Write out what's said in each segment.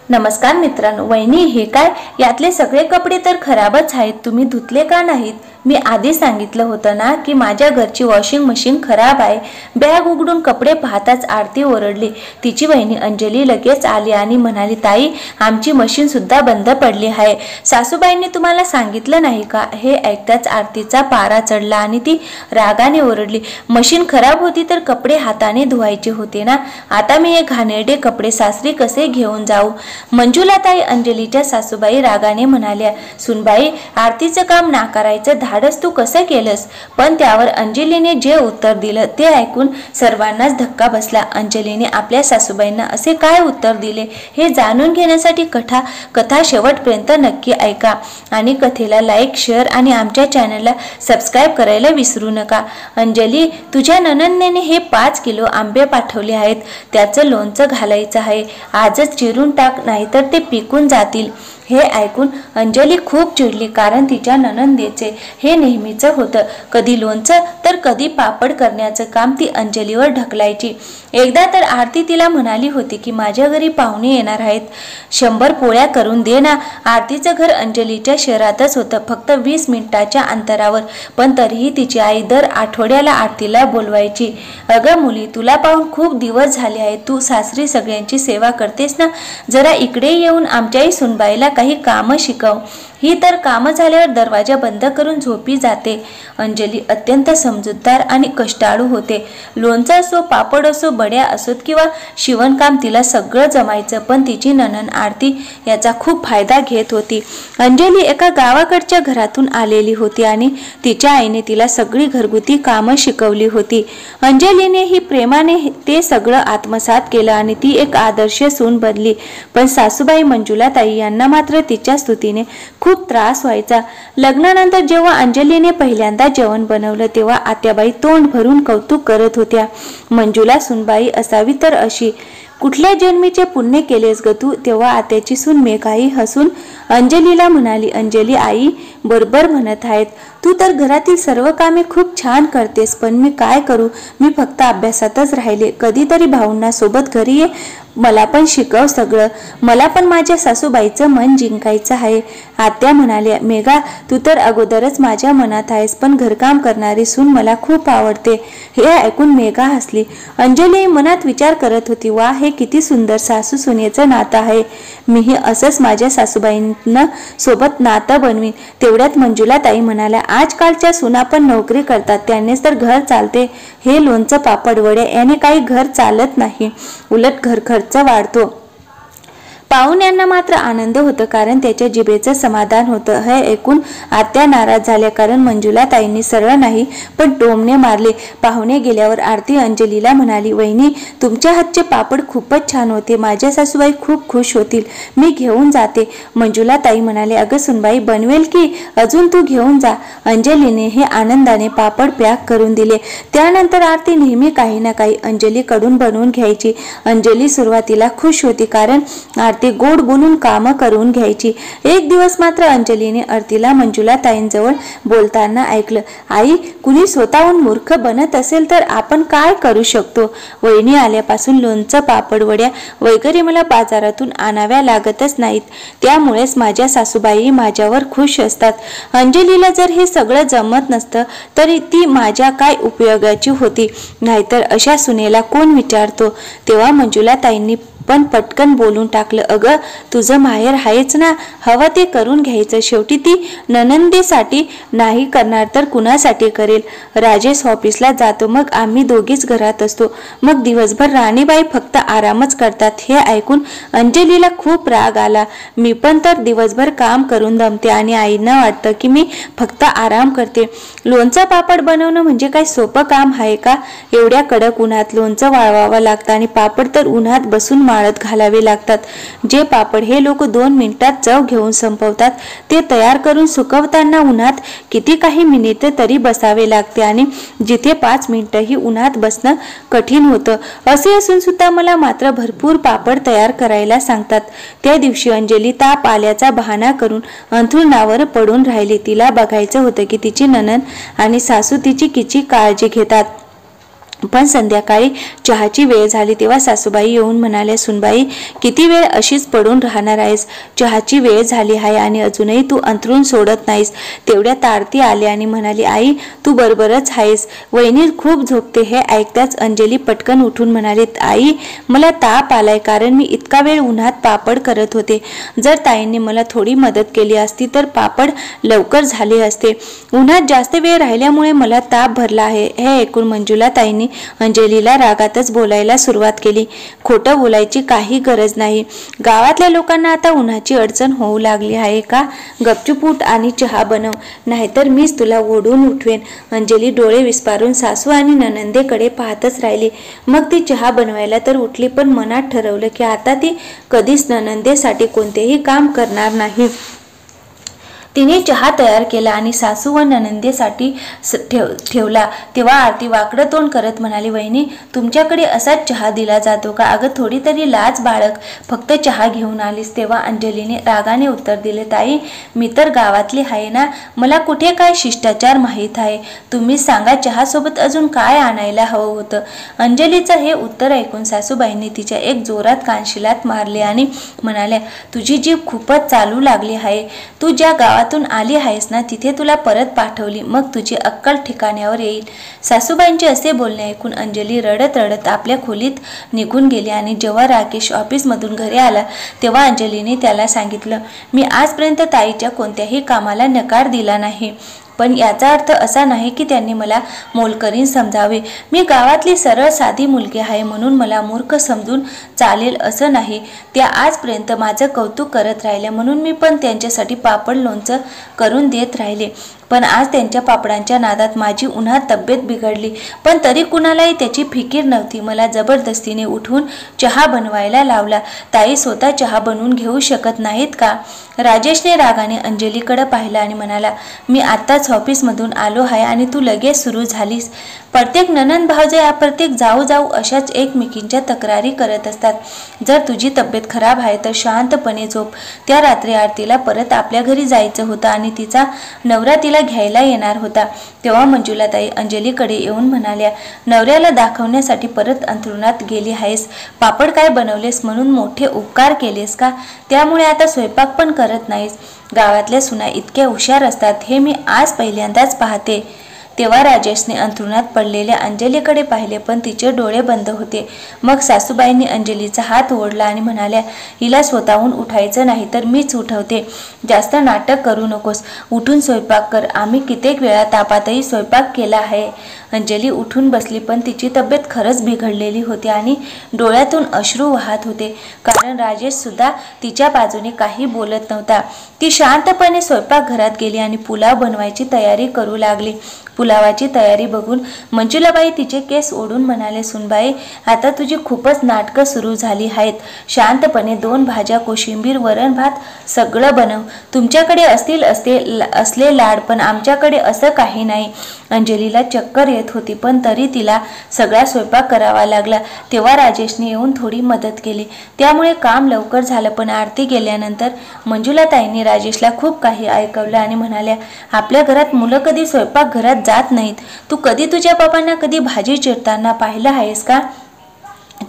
नमस्कार मित्रांनो, वहिनी हे काय, यातले सगळे कपडे तर खराबच आहेत, तुम्ही धुतले का नाहीत? मी आधी सांगितलं होतं ना की माझ्या घरची वॉशिंग मशीन खराब आहे। बॅग उघडून कपडे पाहताच आरती ओरडली। तिची बहिणी अंजली लगेच आली आणि म्हणाली, ताई आमची मशीन सुद्धा बंद पडली आहे। सासूबाईंनी तुम्हाला सांगितलं नाही का? हे ऐकताच आरतीचा पारा चढला आणि ती रागाने ओरडली, मशीन खराब होती तर कपडे हाताने धुवायचे होते ना, आता मी हे घाणेरडे कपडे सासरी कसे घेऊन जाऊ? मंजुलाताई अंजलीच्या सासूबाई रागाने म्हणाल्या, सुनबाई आरतीचं काम नाकारायचं धाडस तू कसं केलंस? पण त्यावर अंजलीने जे उत्तर दिलं ते ऐकून सर्वांनाच धक्का बसला। अंजलीने आपल्या सासूबाईंना असे काय उत्तर दिले हे जाणून घेण्यासाठी कथा शेवटपर्यंत नक्की ऐका आणि कथेला लाईक, शेअर आणि आमच्या चॅनलला सबस्क्राईब करायला विसरू नका। अंजली, तुझ्या नणंदेने हे 5 किलो आंबे पाठवले आहेत, त्याचं लोणचं घालायचं आहे, आजच चिरून टाक, नाहीतर ते पिकून जातील। हे ऐकून अंजली खूप चिडली, कारण तिच्या नणंदेचे हे नेहमीच होतं, कधी लोणचं तर कधी पापड करण्याचं काम ती अंजलीवर ढकलायची। एकदा तर आरती तिला म्हणाली होती की माझ्या घरी पाहुणे येणार आहेत, 100 पोळ्या करून दे ना। आरतीचं घर अंजलीच्या शहरातच होतं, फक्त 20 मिनिटाच्या अंतरावर, पण तरीही तिची आई दर आठवड्याला आरतीला बोलवायची। अगं मुली, तुला पाहून खूप दिवस झाले आहेत, तू सासरी सगळ्यांची सेवा करतेस ना, जरा इकडे येऊन आमच्याही सुनबाईला काही कामं शिकव, ही तर कामं झाल्यावर दरवाजा बंद करून झोपी जाते। अंजली अत्यंत समजूतदार आणि कष्टाळू होते। लोणचं असो, पापड असो, बड्या असोत किंवा शिवणकाम, तिला सगळं जमायचं, पण तिची नणंद आरती याचा खूप फायदा घेत होती। अंजली एका गावाकडच्या घरातून आलेली होती आणि तिच्या आईने तिला सगळी घरगुती कामं शिकवली होती। अंजलीने ही प्रेमाने ते सगळं आत्मसात केलं आणि ती एक आदर्श सून बनली। पण सासूबाई मंजुलाताई यांना मात्र तिच्या स्तुतीने खूप त्रास व्हायचा। लग्नानंतर जेव्हा अंजलीने पहिल्यांदा जेवण बनवलं तेव्हा आत्याबाई तोंड भरून कौतुक करत होत्या, मंजुला सुनबाई असावी तर अशी, कुठल्या जन्मीचे पुण्य केलेस ग तू? तेव्हा आत्याची सून मेघाई हसून अंजलीला म्हणाली, अंजली आई बरोबर म्हणत आहेत, तू तर घरातील सर्व कामे खूप छान करतेस, पण मी काय करू, मी फक्त अभ्यासातच राहिले, कधीतरी भाऊंना सोबत घरी ये, मला पण शिकव सगळं, मला पण माझ्या सासूबाईचं मन जिंकायचं आहे। आत्या म्हणाल्या, मेघा तू तर अगोदरच माझ्या मनात आहेस, पण घरकाम करणारी सून मला खूप आवडते। हे ऐकून मेघा हसली। अंजली मनात विचार करत होती, वा हे किती सुंदर सासू सुनेचं नातं आहे, मीही असंच माझ्या सासूबाईंना सोबत नातं बनवीन। तेवढ्यात मंजुलाताई म्हणाल्या, आजकालच्या सुना पण नोकरी करतात, त्यांनीच तर घर चालते, हे लोणचं पापड वड्या याने काही घर चालत नाही, उलट घर खर्च वाढतो। पाहुण्यांना मात्र आनंद होतं, कारण त्याच्या जिभेचं समाधान होतं। हे ऐकून आत्या नाराज झाल्या, कारण मंजुलाताईंनी सरळ नाही पण टोमणे मारले। पाहुणे गेल्यावर आरती अंजलीला म्हणाली, वहिनी तुमच्या हातचे पापड खूपच छान होते, माझ्या सासूबाई खूप खुश होतील, मी घेऊन जाते। मंजुलाताई म्हणाले, अगं सुनबाई बनवेल की, अजून तू घेऊन जा। अंजलीने हे आनंदाने पापड पॅक करून दिले। त्यानंतर आरती नेहमी काही ना काही अंजलीकडून बनवून घ्यायची। अंजली सुरुवातीला खुश होती, कारण आरती गोड बोलून काम करून घ्यायची। एक दिवस मात्र अंजलीने आरतीला मंजुलाताईंजवळ बोलताना ऐकलं, आई कुणी स्वतःहून मूर्ख बनत असेल तर आपण काय करू शकतो? वहिनी आल्यापासून लोणचं, पापड वड्या वगैरे मला बाजारातून आणाव्या लागतच नाहीत, त्यामुळेच माझ्या सासूबाई माझ्यावर खुश असतात। अंजलीला जर हे सगळं जमत नसतं तरी ती माझ्या काय उपयोगाची होती, नाहीतर अशा सुनेला कोण विचारतो? तेव्हा मंजुलाताईंनी पण पटकन बोलून टाकलं, अगं तुझं माहेर आहेच ना, हवं ते करून घ्यायचं, शेवटी ती नणंदेसाठी नाही करणार तर कुणासाठी करेल? राजेश ऑफिसला जातो, मग आम्ही दोघीच घरात असतो, मग दिवसभर राणीबाई फक्त आरामच करतात। हे ऐकून अंजलीला खूप राग आला, मी पण तर दिवसभर काम करून दमते आणि आईंना वाटतं की मी फक्त आराम करते। लोणचं पापड बनवणं म्हणजे काय सोपं काम आहे का? एवढ्या कडक उन्हात लोणचं वाळवावं लागतं आणि पापड तर उन्हात बसून माळत घालावे लागतात। जे पापड हे लोक 2 मिनिटात चव घेऊन संपवतात, ते तयार करून सुकवताना उन्हात किती काही मिनिटे तरी बसावे लागते आणि जिथे 5 मिनिटंही उन्हात बसणं कठीण होतं। असे असून सुद्धा मला मात्र भरपूर पापड तयार करायला सांगतात। त्या दिवशी अंजली ताप आल्याचा बहाणा करून अंथरुणावर पडून राहिली। तिला बघायचं होतं की तिची नणंद आणि सासू तिची किती काळजी घेतात। पण संध्याकाळी चहाची वेळ झाली तेव्हा सासूबाई येऊन म्हणाल्या, सुनबाई किती वेळ अशीच पडून राहणार आहेस? चहाची वेळ झाली आहे आणि अजूनही तू अंथरूण सोडत नाहीस. तेवढ्यात आरती आली आणि म्हणाली, आई तू बरोबरच आहेस, वहिनी खूप झोपते. हे ऐकताच अंजली पटकन उठून म्हणाली, आई मला ताप आलाय कारण मी इतका वेळ उन्हात पापड करत होते. जर ताईंनी मला थोडी मदत केली असती तर पापड लवकर झाले असते. उन्हात जास्त वेळ राहिल्यामुळे मला ताप भरला आहे. हे ऐकून मंजुला ताईंनी अंजलीला रागातच बोलायला सुरुवात केली. खोटं बोलायची काही गरज नाही. गावातल्या लोकांना आता उन्हाची अडचण होऊ लागली आहे का? गपचूप उठ आणि चहा बनव, नाहीतर मीच तुला ओढून उठवेन. अंजली डोळे विस्पारून सासू आणि ननंदेकडे पाहतच राहिली. मग ती चहा बनवायला तर उठली, पण मनात ठरवलं की आता ती कधीच ननंदेसाठी कोणतेही काम करणार नाही. तिने चहा तयार केला आणि सासू व ननंदेसाठी ठेवला. तेव्हा आरती वाकडं तोंड करत म्हणाली, वहिनी तुमच्याकडे असाच चहा दिला जातो का? अगं थोडी तरी लाज बाळग, फक्त चहा घेऊन आलीस. तेव्हा अंजलीने रागाने उत्तर दिले, ताई मी तर गावातली आहे ना, मला कुठे काय शिष्टाचार माहीत आहे. तुम्ही सांगा चहासोबत अजून काय आणायला हवं होतं? अंजलीचं हे उत्तर ऐकून सासूबाईंनी तिच्या एक जोरात कानशिलात मारले आणि म्हणाल्या, तुझी जीभ खूपच चालू लागली आहे. तू ज्या गावातून आली आहेस ना तिथे तुला परत पाठवली, मग तुझी अक्कल ठिकाण्यावर येईल. सासूबाईंचे असे बोलणे ऐकून अंजली रडत रडत आपल्या खोलीत निघून गेली आणि जेव्हा राकेश ऑफिसमधून घरी आला तेव्हा अंजलीने त्याला सांगितलं, मी आजपर्यंत ताईच्या कोणत्याही कामाला नकार दिला नाही, पण याचा अर्थ असा नाही की त्यांनी मला मोलकरीण समजावे. मी गावातली सरळ साधी मुलगी आहे म्हणून मला मूर्ख समजून चालेल असं नाही. त्या आजपर्यंत माझं कौतुक करत राहिल्या म्हणून मी पण त्यांच्यासाठी पापड लोणचं करून देत राहिले. पण आज त्यांच्या पापडांच्या नादात माझी उन्हात तब्येत बिघडली, पण तरी कुणालाही त्याची फिकीर नव्हती. मला जबरदस्तीने उठवून चहा बनवायला लावला. ताई स्वतः चहा बनवून घेऊ शकत नाहीत का? राजेशने रागाने अंजलीकडे पाहिलं आणि म्हणाला, मी आत्ताच ऑफिसमधून आलो आहे आणि तू लगेच सुरू झालीस. प्रत्येक ननंद भावजया प्रत्येक जाऊ जाऊ अशाच एकमेकींच्या तक्रारी करत असतात. जर तुझी तब्येत खराब आहे तर शांतपणे झोप. त्या रात्री आरतीला परत आपल्या घरी जायचं होतं आणि तिचा नवरा तिला घ्यायला येणार होता. तेव्हा मंजुलाताई अंजलीकडे येऊन म्हणाल्या, नवऱ्याला दाखवण्यासाठी परत अंथरुणात गेली आहेस? पापड काय बनवलेस म्हणून मोठे उपकार केलेस का? त्यामुळे आता स्वयंपाक पण करत नाहीस. गावातल्या सुना इतक्या हुशार असतात हे मी आज पहिल्यांदाच पाहते. तेव्हा राजेशने अंथरुणात पडलेल्या अंजलीकडे पाहिले, पण तिचे डोळे बंद होते. मग सासूबाईंनी अंजलीचा हात ओढला आणि म्हणाल्या, हिला स्वतःहून उठायचं नाही तर मीच उठवते. जास्त नाटक करू नकोस, उठून स्वयंपाक कर. आम्ही कित्येक वेळा तापातही स्वयंपाक केला आहे. अंजली उठून बसली, पण तिची तब्येत खरंच बिघडलेली होती आणि डोळ्यातून अश्रू वाहत होते, कारण राजेश सुद्धा तिच्या बाजूने काही बोलत नव्हता. ती शांतपणे स्वयंपाकघरात गेली आणि पुलाव बनवायची तयारी करू लागली. पुलावाची तयारी बघून मंजुलाबाई तिचे केस ओढून म्हणाले, सुनबाई आता तुझी खूपच नाटकं सुरू झाली आहेत. शांतपणे 2 भाज्या, कोशिंबीर, वरण भात सगळं बनव. तुमच्याकडे असले लाड, पण आमच्याकडे असं काही नाही. अंजलीला चक्कर येत होती, पण तरी तिला सगळा स्वयंपाक करावा लागला. तेव्हा राजेशने येऊन थोडी मदत केली, त्यामुळे काम लवकर झालं. पण आरती गेल्यानंतर मंजुलाताईंनी राजेशला खूप काही ऐकवलं आणि म्हणाल्या, आपल्या घरात मुलं कधी स्वयंपाकघरात जात नाहीत. तू कधी तुझ्या बाबांना कधी भाजी चिरताना पाहिलं आहेस का?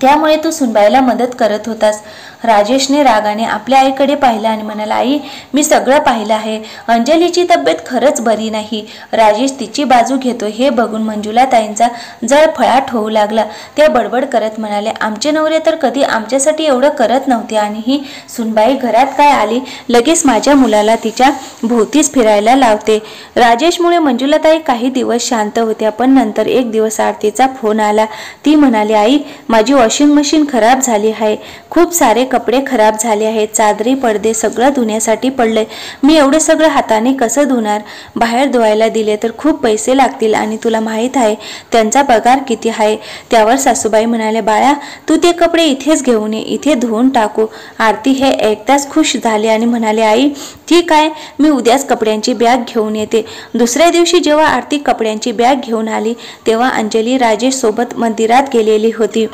त्यामुळे तू सुनबाईला मदत करत होतास. राजेशने रागाने आपल्या आईकडे पाहिलं आणि म्हणाला, आई मी सगळं पाहिलं आहे. अंजलीची तब्येत खरंच बरी नाही. राजेश तिची बाजू घेतो हे बघून मंजुलाताईंचा जळफळाट होऊ लागला. त्या बडबड करत म्हणाल्या, आमचे नवरे तर कधी आमच्यासाठी एवढं करत नव्हते आणि ही सुनबाई घरात काय आली, लगेच माझ्या मुलाला तिच्या भोवतीच फिरायला लावते. राजेशमुळे मंजुलाताई काही दिवस शांत होत्या, पण नंतर एक दिवस आरतीचा फोन आला. ती म्हणाली, आई माझी वॉशिंग मशीन खराब झाली आहे. खूप सारे कपडे खराब झाले आहेत. चादरी, पडदे सगळं धुण्यासाठी पडलंय. मी एवढे सगळं हाताने कसं धुणार? बाहेर धुवायला दिले तर खूप पैसे लागतील आणि तुला माहीत आहे त्यांचा पगार किती आहे. त्यावर सासूबाई म्हणाल्या, बाळा तू ते कपडे इथेच घेऊन ये, इथे धुवून टाकू. आरती हे ऐकताच खुश झाली आणि म्हणाले, आई ठीक आहे, मी उद्याच कपड्यांची बॅग घेऊन येते. दुसऱ्या दिवशी जेव्हा आरती कपड्यांची बॅग घेऊन आली तेव्हा अंजली राजेश सोबत मंदिरात गेलेली होती.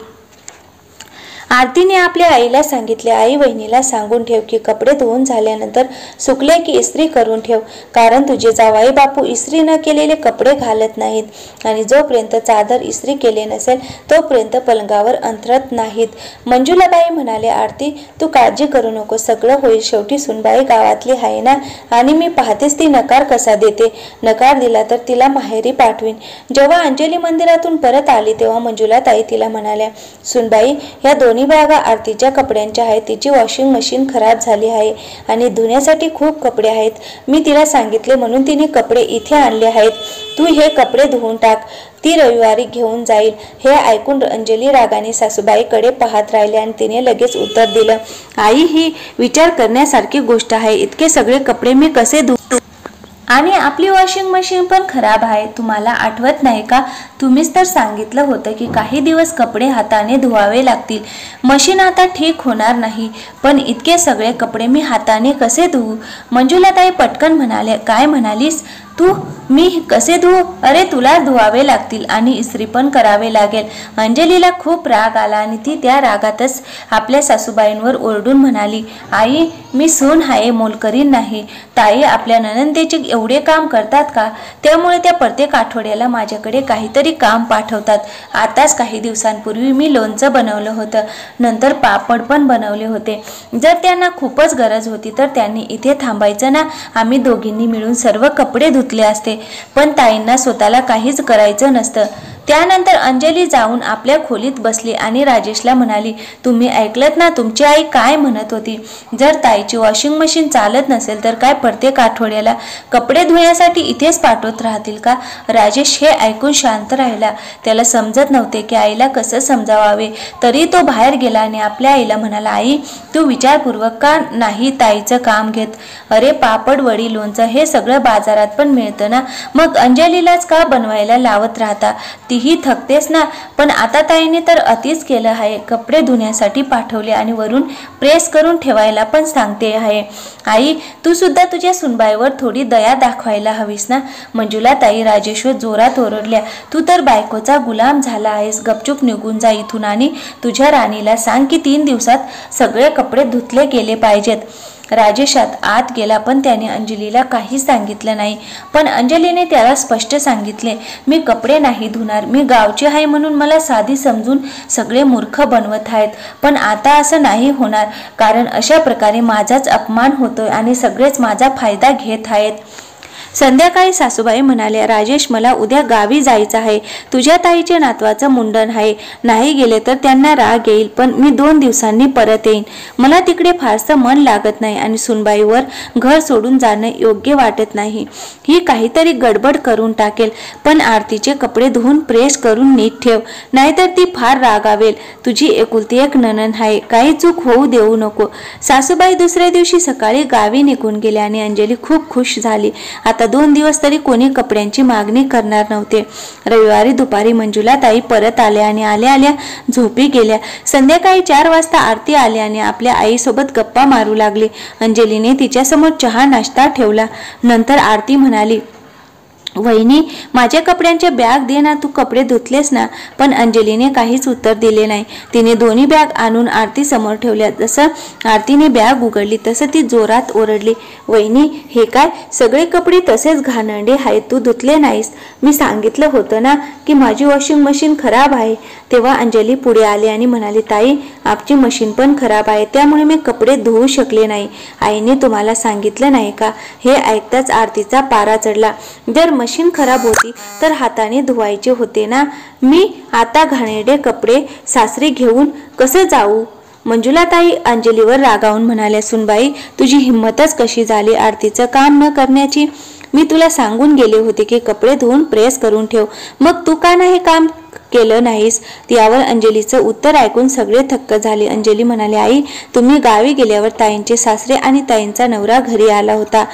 आरतीने आपल्या आईला सांगितले, आई वहिनीला सांगून ठेव की कपडे धुवून झाल्यानंतर सुकले की इस्त्री करून ठेव, कारण तुझे जावई बापू इस्त्री न केलेले कपडे घालत नाहीत आणि जोपर्यंत चादर इस्त्री केले नसेल तोपर्यंत पलंगावर अंथरत नाहीत. मंजुलाबाई म्हणाले, आरती तू काळजी करू नको, सगळं होईल. शेवटी सुनबाई गावातली आहे ना, आणि मी पाहतेच ती नकार कसा देते. नकार दिला तर तिला माहेरी पाठवीन. जेव्हा अंजली मंदिरातून परत आली तेव्हा मंजुलाताई तिला म्हणाल्या, सुनबाई या दोन्ही बॅगा आरतीच्या कपड्यांच्या आहेत. तिची वॉशिंग मशीन खराब झाली आहे आणि धुण्यासाठी खूप कपडे आहेत. मी तिला सांगितले म्हणून तिने कपडे इथे आणले आहेत. तू हे कपडे धुवून टाक, ती रविवारी घेऊन जाईल. हे ऐकून अंजली रागाने सासूबाईकडे पाहत राहिली आणि तिने लगेच उत्तर दिलं, आई ही विचार करण्यासारखी गोष्ट आहे. इतके सगळे कपडे मी कसे धुवू? आणि आपली वॉशिंग मशीन पण खराब आहे. तुम्हाला आठवत नाही का? तुम्हीच तर सांगितलं होतं की काही दिवस कपडे हाताने धुवावे लागतील. मशीन आता ठीक होणार नाही, पण इतके सगळे कपडे मी हाताने कसे धुवू? मंजुलाताई पटकन म्हणाले, काय म्हणालीस तू? मी कसे धुवू? अरे तुला धुवावे लागतील आणि इस्त्री पण करावे लागेल. अंजलीला खूप राग आला आणि ती त्या रागातच आपल्या सासूबाईंवर ओरडून म्हणाली, आई मी सून आहे, मोलकरीण नाही. ताई आपल्या नणंदेचे एवढे काम करतात का? त्यामुळे त्या प्रत्येक आठवड्याला माझ्याकडे काहीतरी काम पाठवतात. आताच काही दिवसांपूर्वी मी लोणचं बनवलं होतं, नंतर पापड पण बनवले होते. जर त्यांना खूपच गरज होती तर त्यांनी इथे थांबायचं ना, आम्ही दोघींनी मिळून सर्व कपडे धुतले असते. पण ताईंना स्वतःला काहीच करायचं नसतं. त्यानंतर अंजली जाऊन आपल्या खोलीत बसली आणि राजेशला म्हणाली, तुम्ही ऐकलत ना तुमची आई काय म्हणत होती? जर ताईची वॉशिंग मशीन चालत नसेल तर काय प्रत्येक आठवड्याला कपडे धुण्यासाठी इथेच पाठवत राहतील का? राजेश हे ऐकून शांत राहिला. त्याला समजत नव्हते की आईला कसं समजावावे. तरी तो बाहेर गेला आणि आपल्या आईला म्हणाला, आई तू विचारपूर्वक का नाही ताईचं काम घेत? अरे पापड वडी लोणचं हे सगळं बाजारात पण मिळतं ना, मग अंजलीलाच का बनवायला लावत राहता? तीही थकतेस ना. पण आता ताईने तर अतिच केलं आहे. कपडे धुण्यासाठी पाठवले आणि वरून प्रेस करून ठेवायला पण सांगते आहे. आई तू सुद्धा तुझ्या सुनबाईवर थोडी दया दाखवायला हवीस ना. मंजुलाताई राजेश्वर जोरात ओरडल्या, तू तर बायकोचा गुलाम झाला आहेस. गपचूप निघून जा इथून आणि तुझ्या राणीला सांग की 3 दिवसात सगळे कपडे धुतले गेले पाहिजेत. राजेशात आत गेला पण त्याने अंजलीला काही सांगितलं नाही. पण अंजलीने त्याला स्पष्ट सांगितले, मी कपडे नाही धुणार. मी गावची आहे म्हणून मला साधी समजून सगळे मूर्ख बनवत आहेत. पण आता असं नाही होणार, कारण अशा प्रकारे माझाच अपमान होतोय आणि सगळेच माझा फायदा घेत आहेत. संध्याकाळी सासूबाई म्हणाल्या, राजेश मला उद्या गावी जायचं आहे. तुझ्या ताईच्या नातवाचं मुंडन आहे. नाही गेले तर त्यांना राग येईल, पण मी 2 दिवसांनी परत येईन. मला तिकडे फारसं मन लागत नाही आणि सुनबाईवर घर सोडून जाणं योग्य वाटत नाही. ही काहीतरी गडबड करून टाकेल. पण आरतीचे कपडे धुवून प्रेस करून नीट ठेव, नाहीतर ती फार रागावेल. तुझी एकुलती एक नणंद आहे, काही चूक होऊ देऊ नको. सासूबाई दुसऱ्या दिवशी सकाळी गावी निघून गेल्या आणि अंजली खूप खुश झाली. आता 2 दिवस तरी कोणी कपड्यांची मागणी करणार नव्हते. रविवारी दुपारी मंजुलाताई परत आल्या आणि आल्या आल्या झोपी गेल्या. संध्याकाळी 4 वाजता आरती आली आणि आपल्या आईसोबत गप्पा मारू लागली. अंजलीने तिच्यासमोर चहा नाश्ता ठेवला. नंतर आरती म्हणाली, वहिनी माझ्या कपड्यांच्या बॅग दे ना, तू कपडे धुतलेस ना. पण अंजलीने काहीच उत्तर दिले नाही. तिने दोन्ही बॅग आणून आरती समोर ठेवल्या. जसं आरतीने बॅग उघडली तसं ती जोरात ओरडली, वहिनी हे काय? सगळे कपडे तसेच घाणेरडे आहेत, तू धुतले नाहीस. मी सांगितलं होतं ना की माझी वॉशिंग मशीन खराब आहे. तेव्हा अंजली पुढे आली आणि म्हणाली, ताई आमची मशीन पण खराब आहे, त्यामुळे मी कपडे धुवू शकले नाही. आईने तुम्हाला सांगितलं नाही का? हे ऐकताच आरतीचा पारा चढला. जर मशीन खराब होती तर हाताने धुवायचे होते ना. मी आता घाणेरडे कपडे सासरी घेऊन कसं जाऊ? मंजुलाताई अंजलीवर रागावून म्हणाल्या, सुनबाई तुझी हिंमतच कशी झाली आरतीचं काम न करण्याची? मी तुला सांगून गेले होते की कपडे धुवून प्रेस करून ठेव, मग तू का नाही काम केलं नाहीस? यावर अंजलीचं उत्तर ऐकून सगळे थक्क झाले. अंजली म्हणाली, आई तुम्ही गावी गेल्यावर ताईंचे सासरे आणि ताईंचा नवरा घरी आला होता.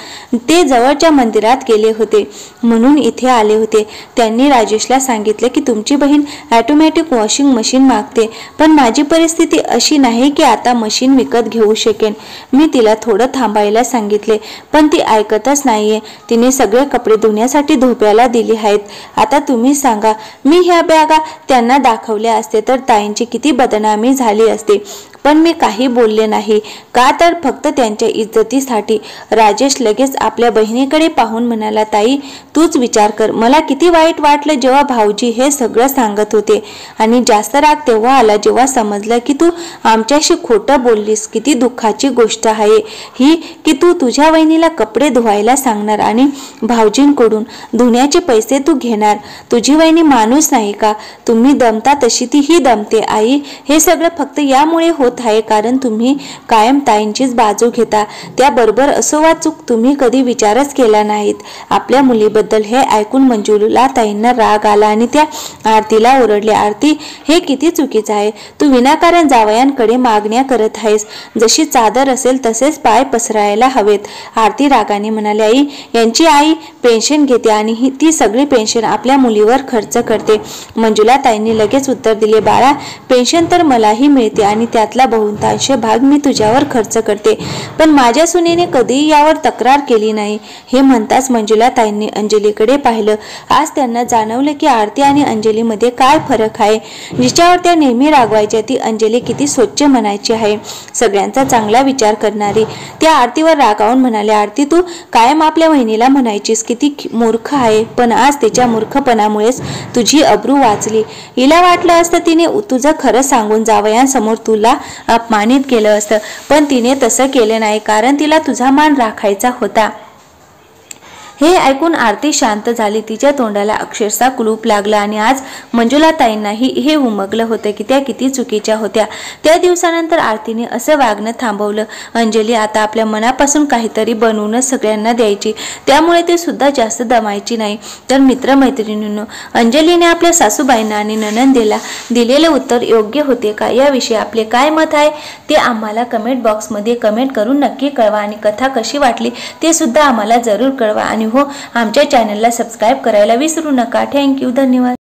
ते जवळच्या मंदिरात गेले होते म्हणून इथे आले होते. त्यांनी राजेशला सांगितले की तुमची बहीण ऑटोमॅटिक वॉशिंग मशीन मागते, पण माझी परिस्थिती अशी नाही की आता मशीन विकत घेऊ शकेन. मी तिला थोडं थांबायला सांगितले पण ती ऐकतच नाहीये. तिने सगळे कपडे धुण्यासाठी धोप्याला दिली आहेत. आता तुम्ही सांगा, मी ह्या बॅगा त्यांना दाखवले असते तर ताईंची किती बदनामी झाली असते, पण मी काही बोलले नाही. का तर फक्त त्यांच्या इज्जतीसाठी. राजेश लगेच आपल्या बहिणीकडे पाहून म्हणाला, ताई तूच विचार कर, मला किती वाईट वाटलं जेव्हा भाऊजी हे सगळं सांगत होते. आणि जास्त राग तेव्हा आला जेव्हा समजलं की तू आमच्याशी खोटं बोललीस. किती दुःखाची गोष्ट आहे ही की तू तुझ्या वहिनीला कपडे धुवायला सांगणार आणि भाऊजींकडून धुण्याचे पैसे तू घेणार. तुझी वहिनी माणूस नाही का? तुम्ही दमता तशी ती ही दमते. आई, हे सगळं फक्त यामुळे होत आहे कारण तुम्ही कायम ताईंचीच बाजू घेता. त्याबरोबर असो वा चूक तुम्ही कधी विचारच केला नाहीत. आपल्या मुलीबद्दल हे ऐकून मंजुला ताईंना राग आला आणि त्या आरतीला ओरडले, आरती हे किती चुकीचं आहे. तू विनाकारण जावयांकडे मागण्या करत आहेस. जशी चादर असेल तसेच पाय पसरायला हवेत. आरती रागाने म्हणाली, आई यांची आई पेन्शन घेते आणि ती सगळी पेन्शन आपल्या मुलीवर खर्च करते. मंजुला ताईंनी लगेच उत्तर दिले, बाळा पेन्शन तर मलाही मिळते आणि त्यातला बहुतांश भाग मी तुझ्यावर खर्च करते, पण माझ्या सुनेने कधी यावर तक्रार केली नाही. हे म्हणताच मंजुला ताईंनी अंजलीकडे पाहिलं. आज त्यांना जाणवलं की आरती आणि अंजलीमध्ये काय फरक आहे. जिच्यावर त्या नेहमी रागवायच्या ती अंजली किती स्वच्छ म्हणायची आहे, सगळ्यांचा चांगला विचार करणारी. त्या आरतीवर रागावून म्हणाले, आरती तू कायम आपल्या वहिनीला म्हणायचीस किती मूर्ख आहे, पण आज तिच्या मूर्खपणामुळेच तुझी अब्रू वाचली. हिला वाटलं असतं तिने तुझं खरं सांगून जावयांसमोर तुला अपमानित केलं असतं, पण तिने तसं केलं नाही कारण तिला तुझा मान राखायचा होता. हे ऐकून आरती शांत झाली. तिच्या तोंडाला अक्षरशः कुलूप लागलं आणि आज मंजुला ताईंनाही हे उमगलं होतं की त्या किती चुकीच्या होत्या. त्या दिवसानंतर आरतीने असं वागणं थांबवलं. अंजली आता आपल्या मनापासून काहीतरी बनवूनच सगळ्यांना द्यायची, त्यामुळे ते सुद्धा जास्त दमायची नाही. तर मित्रमैत्रिणींनो, अंजलीने आपल्या सासूबाईंना आणि नणंदेला दिलेले उत्तर योग्य होते का याविषयी आपले काय मत आहे ते आम्हाला कमेंट बॉक्समध्ये कमेंट करून नक्की कळवा आणि कथा कशी वाटली ते सुद्धा आम्हाला जरूर कळवा. आणि हो, आमच्या चॅनलला सबस्क्राईब करायला विसरू नका. थँक्यू, धन्यवाद.